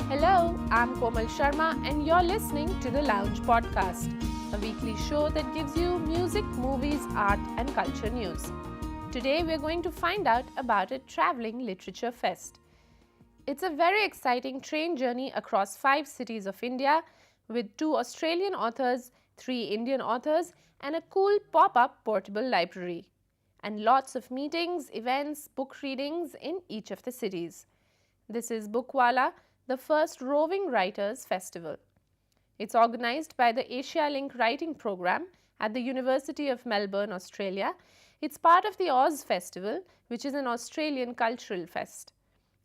Hello, I'm Komal Sharma, and you're listening to the Lounge Podcast, a weekly show that gives you music, movies, art, and culture news. Today, we're going to find out about a traveling literature fest. It's a very exciting train journey across 5 cities of India with 2 Australian authors, 3 Indian authors, and a cool pop up portable library. And lots of meetings, events, book readings in each of the cities. This is Bookwala, the first roving writers festival. It's organized by the Asia Link Writing Program at the University of Melbourne, Australia. It's part of the Oz Festival, which is an Australian cultural fest.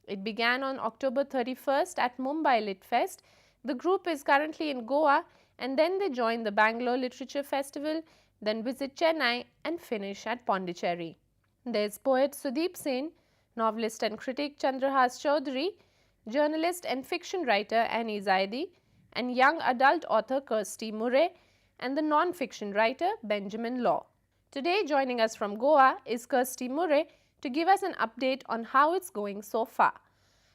It began on October 31st at Mumbai Lit Fest. The group is currently in Goa, and then they join the Bangalore Literature Festival, then visit Chennai and finish at Pondicherry. There's poet Sudeep Sen, novelist and critic Chandrahas Chaudhary, journalist and fiction writer Annie Zaidi, and young adult author Kirsty Murray, and the non-fiction writer Benjamin Law. Today, joining us from Goa is Kirsty Murray to give us an update on how it's going so far.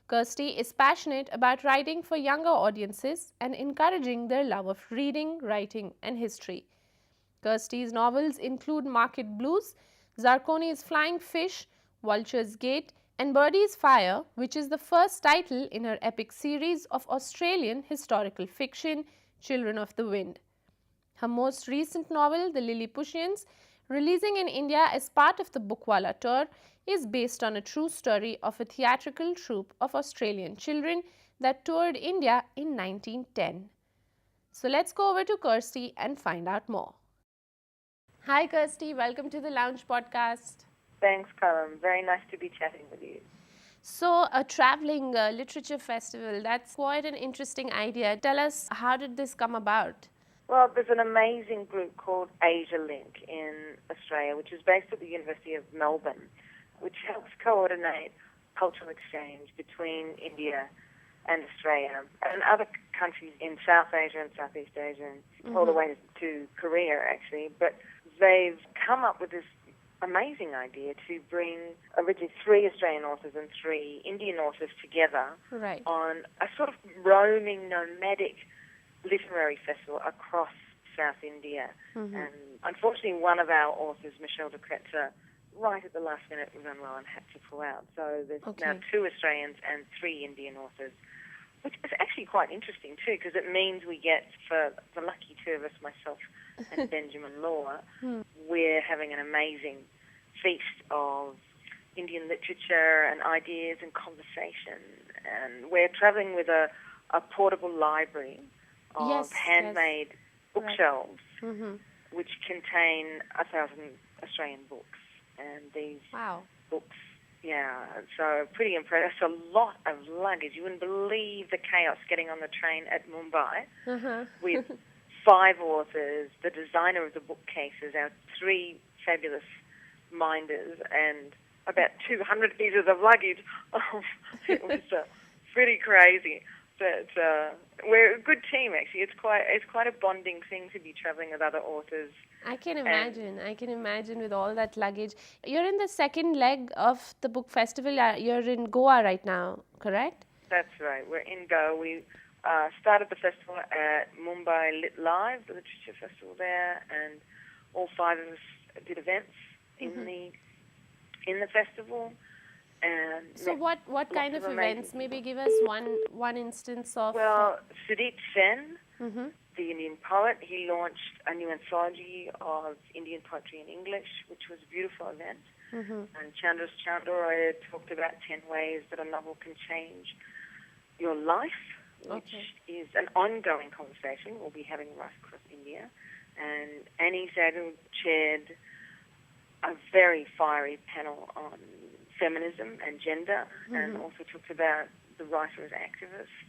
Kirsty is passionate about writing for younger audiences and encouraging their love of reading, writing, and history. Kirsty's novels include Market Blues, Zarkoni's Flying Fish, Vulture's Gate, and Birdie's Fire, which is the first title in her epic series of Australian historical fiction, Children of the Wind. Her most recent novel, The Lilliputians, releasing in India as part of the Bookwala tour, is based on a true story of a theatrical troupe of Australian children that toured India in 1910. So let's go over to Kirsty and find out more. Hi Kirsty, welcome to the Lounge Podcast. Thanks, Karam. Very nice to be chatting with you. So, a traveling literature festival, that's quite an interesting idea. Tell us, how did this come about? Well, there's an amazing group called Asia Link in Australia, which is based at the University of Melbourne, which helps coordinate cultural exchange between India and Australia and other countries in South Asia and Southeast Asia, all the way to Korea, actually. But they've come up with this amazing idea to bring originally 3 Australian authors and 3 Indian authors together on a sort of roaming, nomadic literary festival across South India. And unfortunately, one of our authors, Michelle de Kretzer, right at the last minute was unwell and had to pull out. So there's now 2 Australians and 3 Indian authors, which is actually quite interesting too, because it means we get, for the lucky 2 of us, myself and Benjamin Law, we're having an amazing feast of Indian literature and ideas and conversation. And we're traveling with a portable library of handmade bookshelves, which contain 1,000 Australian books. And these books, so pretty impressive. It's a lot of luggage. You wouldn't believe the chaos getting on the train at Mumbai with 5 authors, the designer of the bookcases, our 3 fabulous minders, and about 200 pieces of luggage. It was pretty crazy. But we're a good team, actually. It's quite a bonding thing to be traveling with other authors. I can imagine with all that luggage. You're in the second leg of the book festival. You're in Goa right now, correct? That's right. We're in Goa. We started the festival at Mumbai Lit Live, the literature festival there, and all 5 of us did events in the festival. And so what kind of events? Maybe give us one instance of... Well, Sudeep Sen, the Indian poet, he launched a new anthology of Indian poetry in English, which was a beautiful event. And Chandra's Chandra talked about 10 ways that a novel can change your life, which is an ongoing conversation we'll be having right across India. And Annie Zaidi chaired a very fiery panel on feminism and gender, and also talked about the writer as activist.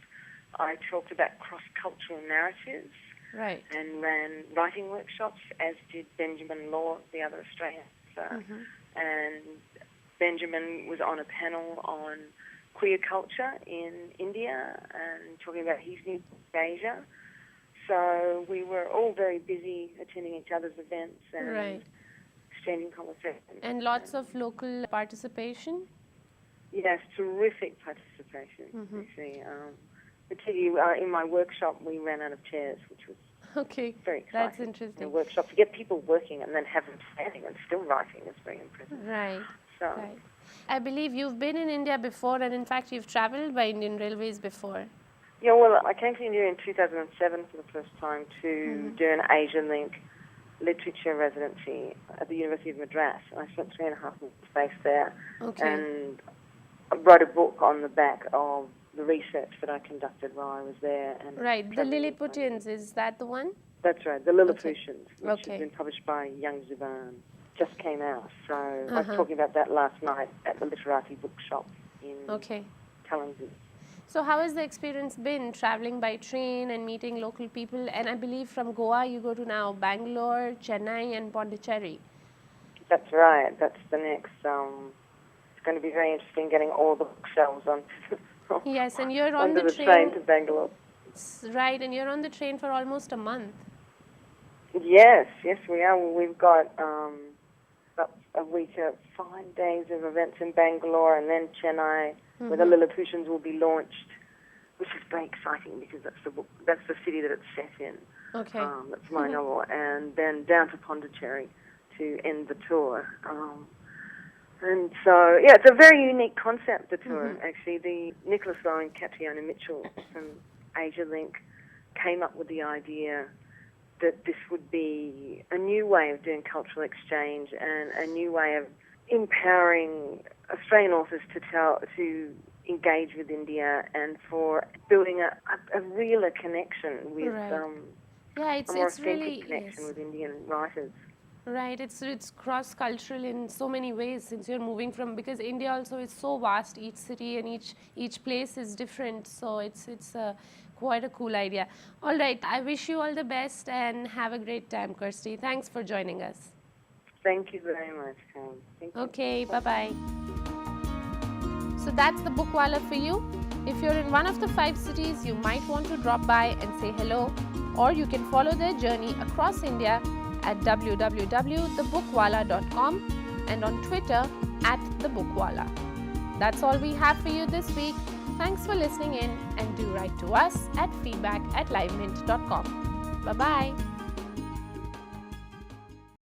I talked about cross-cultural narratives and ran writing workshops, as did Benjamin Law, the other Australian. And Benjamin was on a panel on queer culture in India and talking about his new book, Asia. So we were all very busy attending each other's events and exchanging conversations. And lots of local participation? Yes, terrific participation, actually. particularly in my workshop, we ran out of chairs, which was Okay, very exciting. that's In interesting. a workshop, to get people working and then have them standing and still writing is very impressive. Right, So, right. I believe you've been in India before, and in fact, you've traveled by Indian Railways before. yeah, well, I came to India in 2007 for the first time to do an Asia Link literature residency at the University of Madras. I spent 3.5 months based there Okay. and I wrote a book on the back of the research that I conducted while I was there. And Right, the travelling with my- Lilliputians, is that the one? That's right, The Lilliputians, which Okay. has been published by Young Zuban. Just came out, so I was Uh-huh. talking about that last night at the Literati bookshop in Okay. Kalamazoo. So how has the experience been traveling by train and meeting local people? And I believe from Goa you go to now Bangalore, Chennai and Pondicherry. That's right, that's the next. It's going to be very interesting getting all the bookshelves on. Yes, and you're on onto the the train to train. Bangalore. Right, and you're on the train for almost a month. Yes, we are. We've got about a week of 5 days of events in Bangalore and then Chennai, where the Lilliputians will be launched, which is very exciting because that's the city that it's set in. Okay. That's my novel, and then down to Pondicherry to end the tour. And so, yeah, it's a very unique concept, the tour, actually. The Nicholas Lowe and Catriona Mitchell from Asia Link came up with the idea that this would be a new way of doing cultural exchange and a new way of empowering Australian authors to engage with India and for building a realer connection with Right. Yeah, a more it's authentic really connection with Indian writers. Right, it's cross-cultural in so many ways since you're moving from, because India also is so vast, each city and each place is different, so it's quite a cool idea. All right, I wish you all the best and have a great time, Kirsty. Thanks for joining us. Thank you very much, Karen. Thank you. Okay, bye-bye. So that's the Bookwala for you. If you're in one of the 5 cities, you might want to drop by and say hello, or you can follow their journey across India at www.thebookwala.com and on Twitter @thebookwala. That's all we have for you this week. Thanks for listening in and do write to us at feedback@livemint.com. Bye-bye.